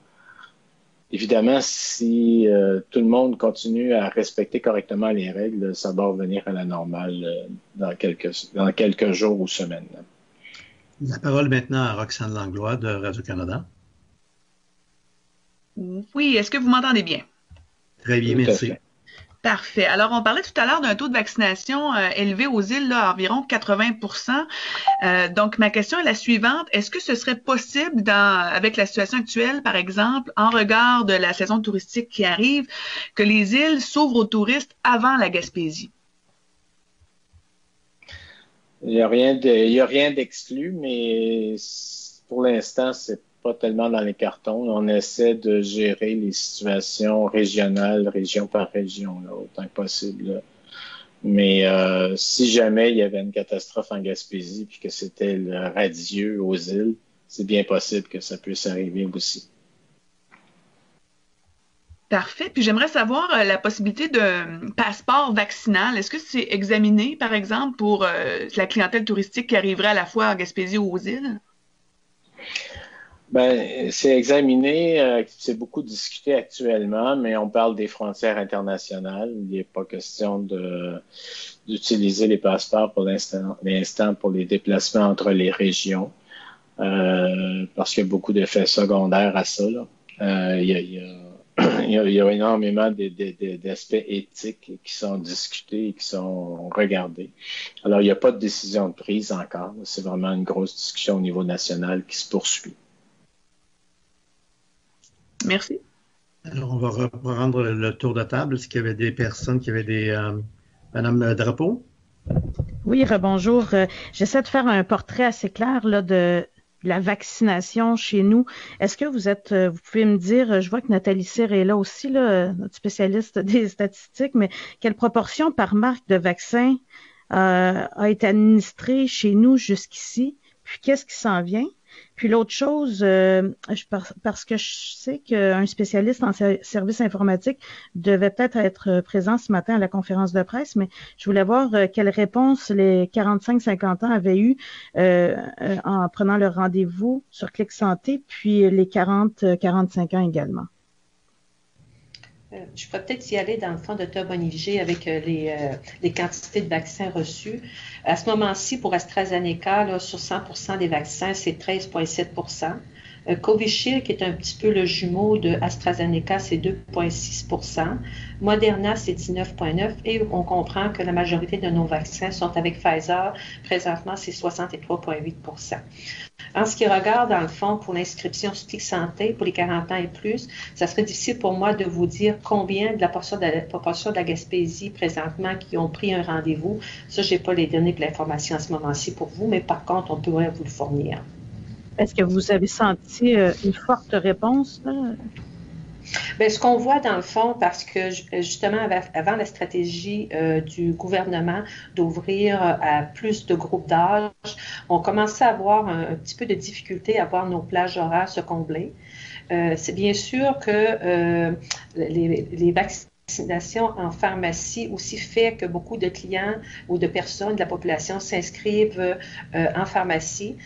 Évidemment, si tout le monde continue à respecter correctement les règles, ça va revenir à la normale dans quelques jours ou semaines. La parole maintenant à Roxane Langlois de Radio-Canada. Oui, est-ce que vous m'entendez bien? Très bien, merci. Parfait. Alors, on parlait tout à l'heure d'un taux de vaccination élevé aux îles, là, à environ 80%. Donc, ma question est la suivante. Est-ce que ce serait possible, avec la situation actuelle, par exemple, en regard de la saison touristique qui arrive, que les îles s'ouvrent aux touristes avant la Gaspésie? Il n'y a rien d'exclu, mais pour l'instant, c'est pas tellement dans les cartons. On essaie de gérer les situations régionales, région par région, là, autant que possible, là. Mais si jamais il y avait une catastrophe en Gaspésie puis que c'était le radieux aux îles, c'est bien possible que ça puisse arriver aussi. Parfait. Puis j'aimerais savoir la possibilité de passeport vaccinal. Est-ce que c'est examiné, par exemple, pour la clientèle touristique qui arriverait à la fois en Gaspésie ou aux îles? C'est examiné, c'est beaucoup discuté actuellement, mais on parle des frontières internationales. Il n'est pas question d'utiliser les passeports pour l'instant pour les déplacements entre les régions, parce qu'il y a beaucoup d'effets secondaires à ça, là. Il y a énormément d'aspects éthiques qui sont discutés et qui sont regardés. Alors, il n'y a pas de décision de prise encore. C'est vraiment une grosse discussion au niveau national qui se poursuit. Merci. Alors, on va reprendre le tour de table. Est-ce qu'il y avait des personnes qui avaient des... Madame Drapeau? Oui, rebonjour. J'essaie de faire un portrait assez clair là, de la vaccination chez nous. Est-ce que vous pouvez me dire, je vois que Nathalie Cyr est là aussi, là, notre spécialiste des statistiques, mais quelle proportion par marque de vaccins a été administrée chez nous jusqu'ici? Puis qu'est-ce qui s'en vient? Puis l'autre chose, parce que je sais qu'un spécialiste en services informatiques devait peut-être être présent ce matin à la conférence de presse, mais je voulais voir quelle réponse les 45-50 ans avaient eu en prenant leur rendez-vous sur Clic Santé, puis les 40-45 ans également. Je pourrais peut-être y aller dans le fond, Dr. Boniviger, avec les quantités de vaccins reçus. À ce moment-ci, pour AstraZeneca, là, sur 100% des vaccins, c'est 13,7%. Covishield, qui est un petit peu le jumeau de AstraZeneca, c'est 2,6%. Moderna, c'est 19,9%. Et on comprend que la majorité de nos vaccins sont avec Pfizer. Présentement, c'est 63,8%. En ce qui regarde, dans le fond, pour l'inscription sur Clic Santé, pour les 40 ans et plus, ça serait difficile pour moi de vous dire combien de la proportion de la Gaspésie présentement qui ont pris un rendez-vous. Ça, je n'ai pas les données et l'information à ce moment-ci pour vous, mais par contre, on pourrait vous le fournir. Est-ce que vous avez senti une forte réponse? Bien, ce qu'on voit dans le fond, parce que justement, avant la stratégie du gouvernement d'ouvrir à plus de groupes d'âge, on commençait à avoir un petit peu de difficulté à voir nos plages horaires se combler. C'est bien sûr que les vaccinations en pharmacie aussi fait que beaucoup de clients ou de personnes de la population s'inscrivent en pharmacie.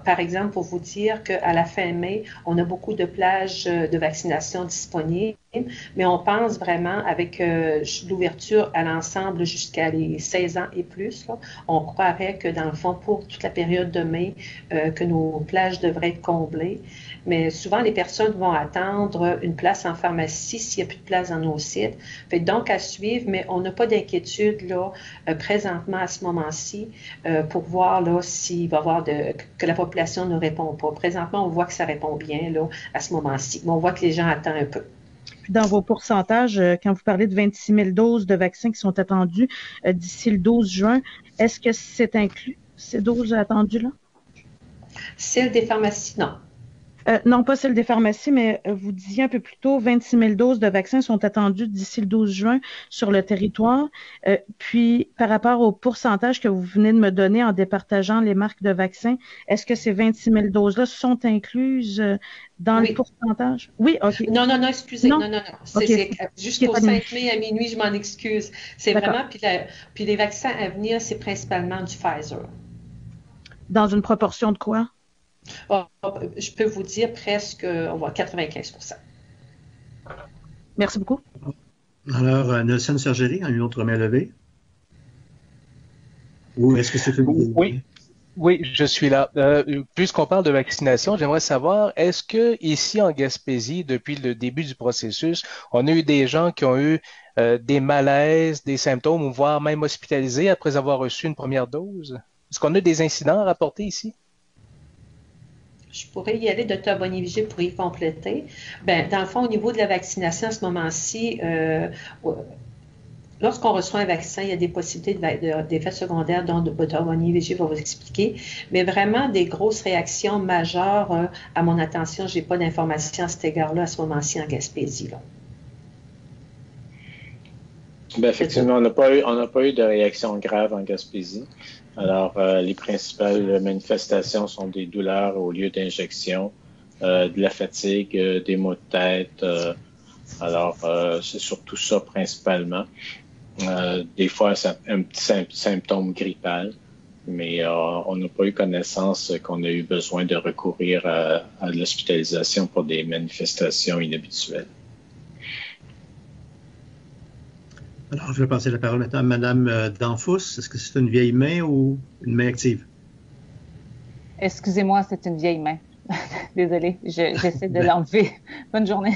Par exemple, pour vous dire qu'à la fin mai, on a beaucoup de plages de vaccination disponibles, mais on pense vraiment avec l'ouverture à l'ensemble jusqu'à les 16 ans et plus, là, on croirait que dans le fond, pour toute la période de mai, que nos plages devraient être comblées. Mais souvent, les personnes vont attendre une place en pharmacie s'il n'y a plus de place dans nos sites. Fait donc à suivre, mais on n'a pas d'inquiétude là présentement à ce moment-ci pour voir là s'il va y avoir que la population ne répond pas. Présentement, on voit que ça répond bien là à ce moment-ci, mais on voit que les gens attendent un peu. Dans vos pourcentages, quand vous parlez de 26 000 doses de vaccins qui sont attendues d'ici le 12 juin, est-ce que c'est inclus ces doses attendues-là? Celles des pharmacies, non. Non, pas celle des pharmacies, mais vous disiez un peu plus tôt, 26 000 doses de vaccins sont attendues d'ici le 12 juin sur le territoire. Puis, par rapport au pourcentage que vous venez de me donner en départageant les marques de vaccins, est-ce que ces 26 000 doses-là sont incluses dans le pourcentage? Oui, OK. Non, excusez. Non. C'est jusqu'au 5 mai à minuit, je m'en excuse. C'est vraiment, puis les vaccins à venir, c'est principalement du Pfizer. Dans une proportion de quoi? Je peux vous dire presque, on va 95%. Merci beaucoup. Alors, Nelson Sergeri, une autre main levée? Ou est-ce que c'est une... Oui, je suis là. Puisqu'on parle de vaccination, j'aimerais savoir, est-ce que ici en Gaspésie, depuis le début du processus, on a eu des gens qui ont eu des malaises, des symptômes, ou voire même hospitalisés après avoir reçu une première dose? Est-ce qu'on a des incidents à rapporter ici? Je pourrais y aller, Dr. Boniviger, pour y compléter. Bien, dans le fond, au niveau de la vaccination, à ce moment-ci, lorsqu'on reçoit un vaccin, il y a des possibilités d'effets secondaires dont Dr. Boniviger va vous expliquer. Mais vraiment, des grosses réactions majeures, à mon attention, je n'ai pas d'informations à cet égard-là à ce moment-ci en Gaspésie. Là. Bien, effectivement, on n'a pas eu de réaction grave en Gaspésie. Alors, les principales manifestations sont des douleurs au lieu d'injection, de la fatigue, des maux de tête. Alors, c'est surtout ça principalement. Des fois, un petit symptôme grippal, mais on n'a pas eu connaissance qu'on a eu besoin de recourir à de l'hospitalisation pour des manifestations inhabituelles. Alors, je vais passer la parole maintenant à Mme Danfous. Est-ce que c'est une vieille main ou une main active? Excusez-moi, c'est une vieille main. Désolée, j'essaie de l'enlever. Bonne journée.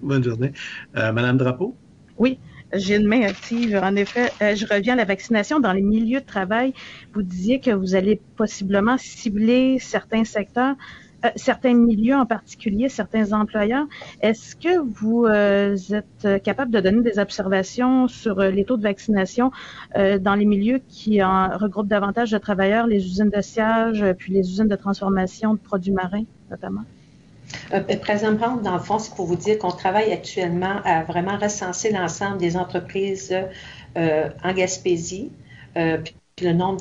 Bonne journée. Madame Drapeau? Oui, j'ai une main active. En effet, je reviens à la vaccination dans les milieux de travail. Vous disiez que vous allez possiblement cibler certains secteurs. Certains milieux en particulier, certains employeurs. Est-ce que vous êtes capable de donner des observations sur les taux de vaccination dans les milieux qui regroupent davantage de travailleurs, les usines de sciage, puis les usines de transformation de produits marins, notamment? Présentement, dans le fond, c'est pour vous dire qu'on travaille actuellement à vraiment recenser l'ensemble des entreprises en Gaspésie. le nombre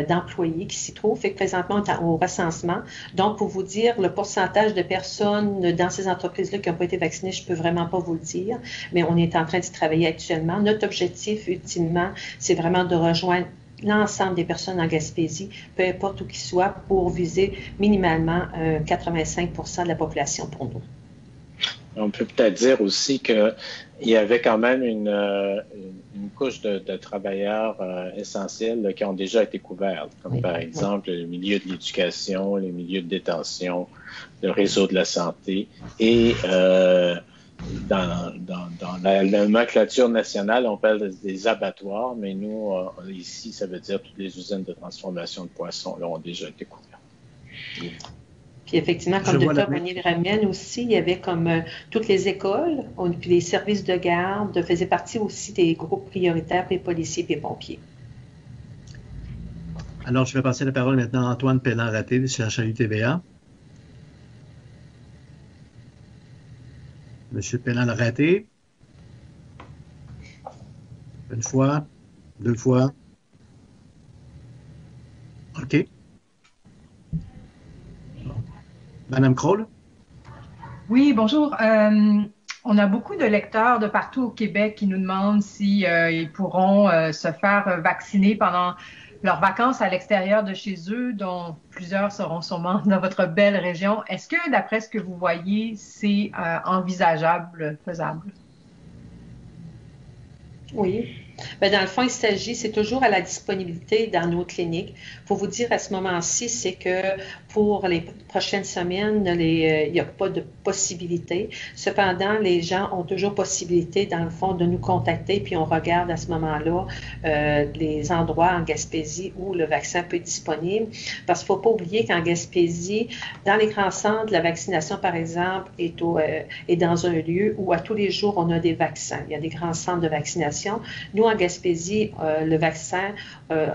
d'employés qui s'y trouvent. Fait que présentement, on est au recensement. Donc, pour vous dire, le pourcentage de personnes dans ces entreprises-là qui n'ont pas été vaccinées, je ne peux vraiment pas vous le dire, mais on est en train d'y travailler actuellement. Notre objectif, ultimement, c'est vraiment de rejoindre l'ensemble des personnes en Gaspésie, peu importe où qu'ils soient, pour viser minimalement 85% de la population pour nous. On peut peut-être dire aussi qu'il y avait quand même une couche de travailleurs essentiels là, qui ont déjà été couverts, comme par exemple le milieu de l'éducation, les milieux de détention, le réseau de la santé et dans la nomenclature nationale, on parle des abattoirs, mais nous, ici, ça veut dire toutes les usines de transformation de poissons là, ont déjà été couvertes. Puis effectivement, comme le Dr. Bonnier le ramène aussi, il y avait comme toutes les écoles, puis les services de garde faisaient partie aussi des groupes prioritaires, puis les policiers, puis les pompiers. Alors, je vais passer la parole maintenant à Antoine Pelland-Raté du CHAU TVA. Monsieur Pelland-Raté. Une fois, deux fois. OK. Madame Kroll? Oui, bonjour. On a beaucoup de lecteurs de partout au Québec qui nous demandent si ils pourront se faire vacciner pendant leurs vacances à l'extérieur de chez eux, dont plusieurs seront sûrement dans votre belle région. Est-ce que, d'après ce que vous voyez, c'est envisageable, faisable? Oui. Bien, dans le fond, c'est toujours à la disponibilité dans nos cliniques. Pour vous dire à ce moment-ci, c'est que pour les prochaines semaines, il n'y a pas de possibilité. Cependant, les gens ont toujours possibilité, dans le fond, de nous contacter, puis on regarde à ce moment-là les endroits en Gaspésie où le vaccin peut être disponible. Parce qu'il ne faut pas oublier qu'en Gaspésie, dans les grands centres, la vaccination, par exemple, est dans un lieu où à tous les jours, on a des vaccins. Il y a des grands centres de vaccination. Nous, en Gaspésie, le vaccin,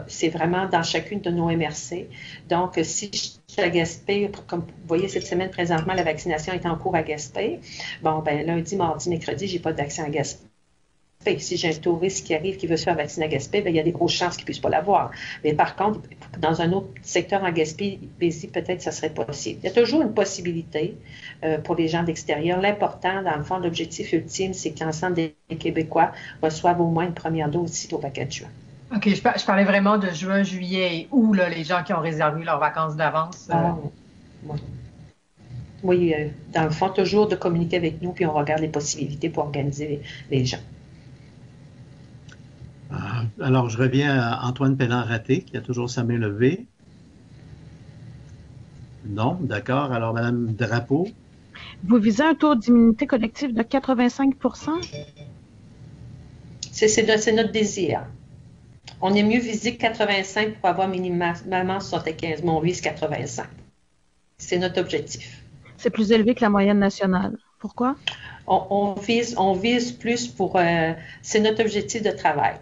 c'est vraiment dans chacune de nos MRC. Donc, si je suis à Gaspé, comme vous voyez cette semaine présentement, la vaccination est en cours à Gaspé. Bon, ben lundi, mardi, mercredi, j'ai pas de vaccin à Gaspé. Si j'ai un touriste qui arrive qui veut se faire vacciner à Gaspé, ben, il y a des grosses chances qu'il ne puisse pas l'avoir. Mais par contre, dans un autre secteur en Gaspésie, peut-être ça serait possible. Il y a toujours une possibilité pour les gens d'extérieur. L'important, dans le fond, l'objectif ultime, c'est que l'ensemble des Québécois reçoivent au moins une première dose ici au paquet de juin. OK, je parlais vraiment de juin, juillet et août, là, les gens qui ont réservé leurs vacances d'avance. Oui, dans le fond, toujours de communiquer avec nous, puis on regarde les possibilités pour organiser les gens. Alors, je reviens à Antoine Pelland-Raté, qui a toujours sa main levée. Non, d'accord. Alors, Madame Drapeau. Vous visez un taux d'immunité collective de 85 %? C'est notre désir. On est mieux visé que 85 pour avoir minimalement 75, mais on vise 85. C'est notre objectif. C'est plus élevé que la moyenne nationale. Pourquoi? On vise plus pour... c'est notre objectif de travail.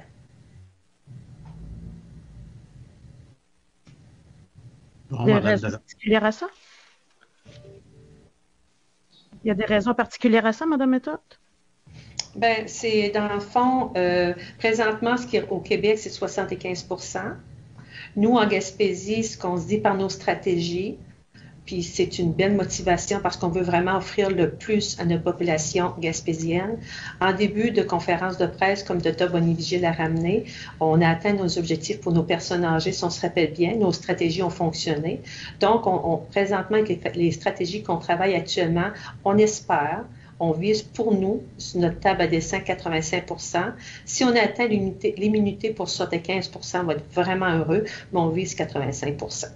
Il y a des raisons particulières à ça? Il y a des raisons particulières à ça, Mme Méthode? Bien, c'est dans le fond, présentement, ce qui est au Québec, c'est 75 %. Nous, en Gaspésie, ce qu'on se dit par nos stratégies, puis c'est une belle motivation parce qu'on veut vraiment offrir le plus à notre population gaspésienne. En début de conférence de presse, comme Dr. Bonnier-Vigier l'a ramené, on a atteint nos objectifs pour nos personnes âgées. Si on se rappelle bien, nos stratégies ont fonctionné. Donc, présentement, avec les stratégies qu'on travaille actuellement, on espère, on vise pour nous, sur notre table à dessin, 85 %. Si on atteint l'immunité pour 75 %, on va être vraiment heureux, mais on vise 85 %.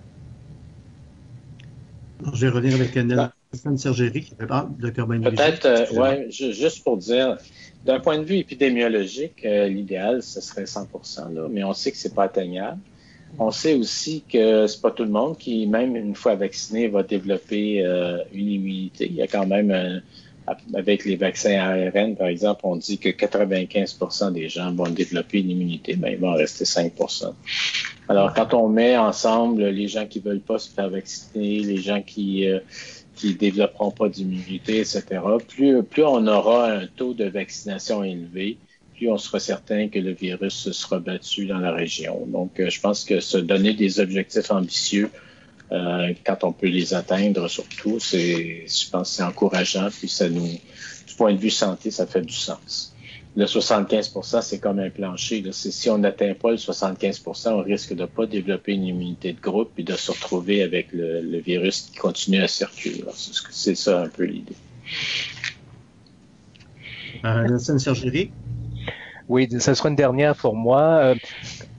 Je vais revenir avec Nelson Sergéry qui prépare, Dr. Bonnier-Vigier. Peut-être, oui, juste pour dire, d'un point de vue épidémiologique, l'idéal, ce serait 100 % là, mais on sait que c'est pas atteignable. On sait aussi que c'est pas tout le monde qui, même une fois vacciné, va développer une immunité. Il y a quand même, avec les vaccins ARN, par exemple, on dit que 95 % des gens vont développer une immunité, mais il va en rester 5 %. Alors, quand on met ensemble les gens qui veulent pas se faire vacciner, les gens qui développeront pas d'immunité, etc., plus on aura un taux de vaccination élevé, plus on sera certain que le virus sera battu dans la région. Donc, je pense que se donner des objectifs ambitieux quand on peut les atteindre, surtout, je pense que c'est encourageant, puis du point de vue santé, ça fait du sens. Le 75%, c'est comme un plancher. Là. Si on n'atteint pas le 75%, on risque de ne pas développer une immunité de groupe et de se retrouver avec le virus qui continue à circuler. C'est ça un peu l'idée. Nelson Sergeri? Oui, ce sera une dernière pour moi.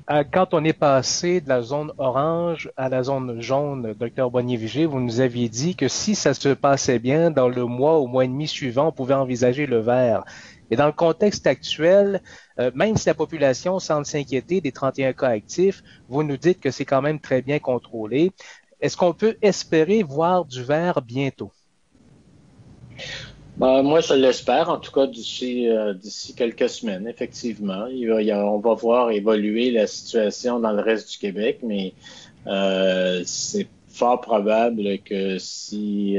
Quand on est passé de la zone orange à la zone jaune, Dr. Bonnier-Vigé, vous nous aviez dit que si ça se passait bien, dans le mois ou mois et demi suivant, on pouvait envisager le vert. Et dans le contexte actuel, même si la population semble s'inquiéter des 31 cas actifs, vous nous dites que c'est quand même très bien contrôlé. Est-ce qu'on peut espérer voir du vert bientôt? Moi, je l'espère, en tout cas d'ici quelques semaines, effectivement. On va voir évoluer la situation dans le reste du Québec, mais c'est fort probable que si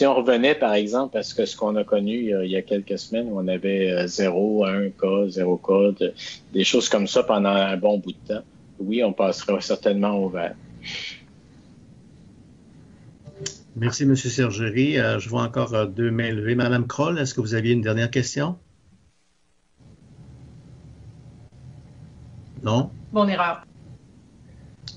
on revenait, par exemple, à ce qu'on a connu il y a quelques semaines, où on avait 0 cas, des choses comme ça pendant un bon bout de temps, oui, on passerait certainement au vert. Merci, M. Sergeri. Je vois encore 2 mains levées. Madame Kroll, est-ce que vous aviez une dernière question? Non? Mon erreur.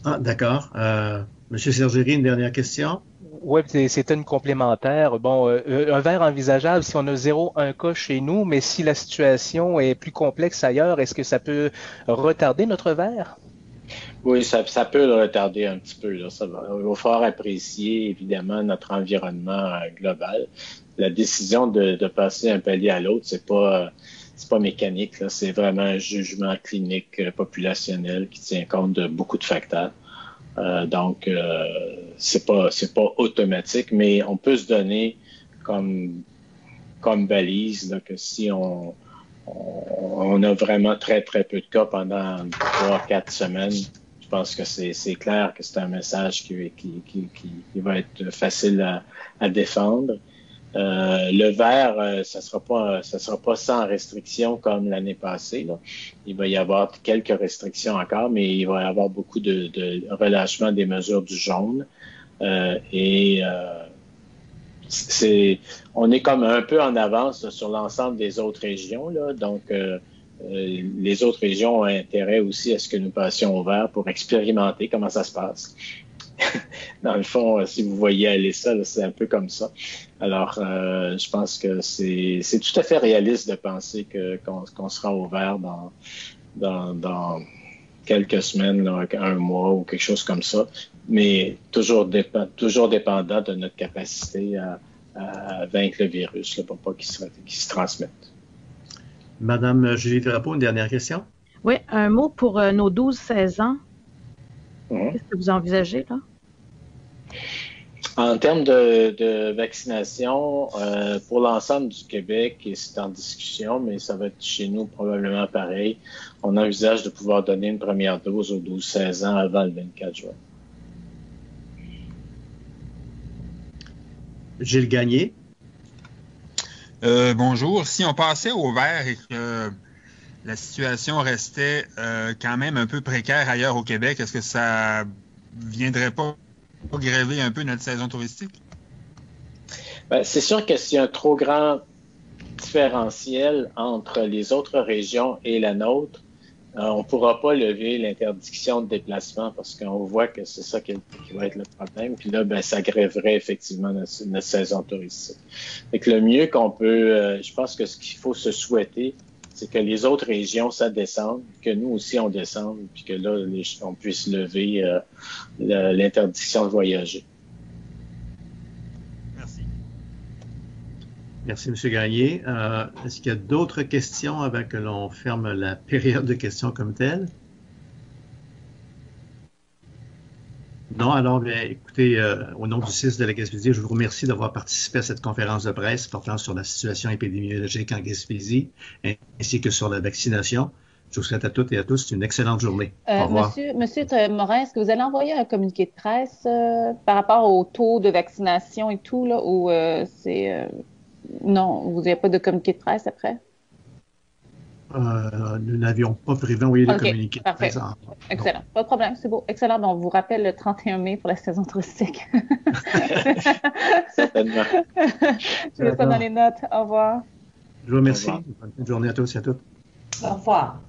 Ah, d'accord. M. Sergeri, une dernière question? Oui, c'est une complémentaire. Bon, un vert envisageable si on a 0,1 cas chez nous, mais si la situation est plus complexe ailleurs, est-ce que ça peut retarder notre vert? Oui, ça peut le retarder un petit peu. Là. Il va falloir apprécier, évidemment, notre environnement global. La décision de passer d'un palier à l'autre, c'est pas mécanique. Là. C'est vraiment un jugement clinique populationnel qui tient compte de beaucoup de facteurs. Donc, c'est pas automatique, mais on peut se donner comme balise là, que si on a vraiment très, très peu de cas pendant 3-4 semaines. Je pense que c'est clair que c'est un message qui va être facile à défendre. Le vert, ça sera pas sans restrictions comme l'année passée. Là. Il va y avoir quelques restrictions encore, mais il va y avoir beaucoup de relâchement des mesures du jaune. On est comme un peu en avance là, sur l'ensemble des autres régions. Là. Donc, les autres régions ont intérêt aussi à ce que nous passions au vert pour expérimenter comment ça se passe. Dans le fond, si vous voyez aller ça, là, c'est un peu comme ça. Alors, je pense que c'est tout à fait réaliste de penser qu'on sera au vert dans quelques semaines, là, un mois ou quelque chose comme ça, mais toujours dépendant de notre capacité à vaincre le virus là, pour pas qu'il se transmette. Madame Julie Drapeau, une dernière question? Oui, un mot pour nos 12-16 ans. Qu'est-ce que vous envisagez, là? En termes de vaccination, pour l'ensemble du Québec, et c'est en discussion, mais ça va être chez nous probablement pareil, on envisage de pouvoir donner une première dose aux 12-16 ans avant le 24 juin. Gilles Gagné. Bonjour. Si on passait au vert et que la situation restait quand même un peu précaire ailleurs au Québec, est-ce que ça viendrait pas gréver un peu notre saison touristique? Ben, c'est sûr que s'il y a un trop grand différentiel entre les autres régions et la nôtre, on ne pourra pas lever l'interdiction de déplacement parce qu'on voit que c'est ça qui va être le problème. Puis là, ben, ça grèverait effectivement notre saison touristique. Fait que le mieux qu'on peut, je pense que ce qu'il faut se souhaiter, c'est que les autres régions, ça descende, que nous aussi, on descende, puis que là, on puisse lever l'interdiction de voyager. Merci. Merci, M. Gagné. Est-ce qu'il y a d'autres questions avant que l'on ferme la période de questions comme telle? Non, alors, bien, écoutez, au nom du CIS de la Gaspésie, je vous remercie d'avoir participé à cette conférence de presse portant sur la situation épidémiologique en Gaspésie, ainsi que sur la vaccination. Je vous souhaite à toutes et à tous une excellente journée. Au revoir. Monsieur Morin, est-ce que vous allez envoyer un communiqué de presse par rapport au taux de vaccination et tout, là, ou c'est... non, vous n'avez pas de communiqué de presse après? Nous n'avions pas prévu d'envoyer de communiqué. Parfait. Excellent. Pas de problème, c'est beau. Excellent. On vous rappelle le 31 mai pour la saison touristique. Certainement. Je mets ça dans les notes. Au revoir. Je vous remercie. Bonne journée à tous et à toutes. Au revoir.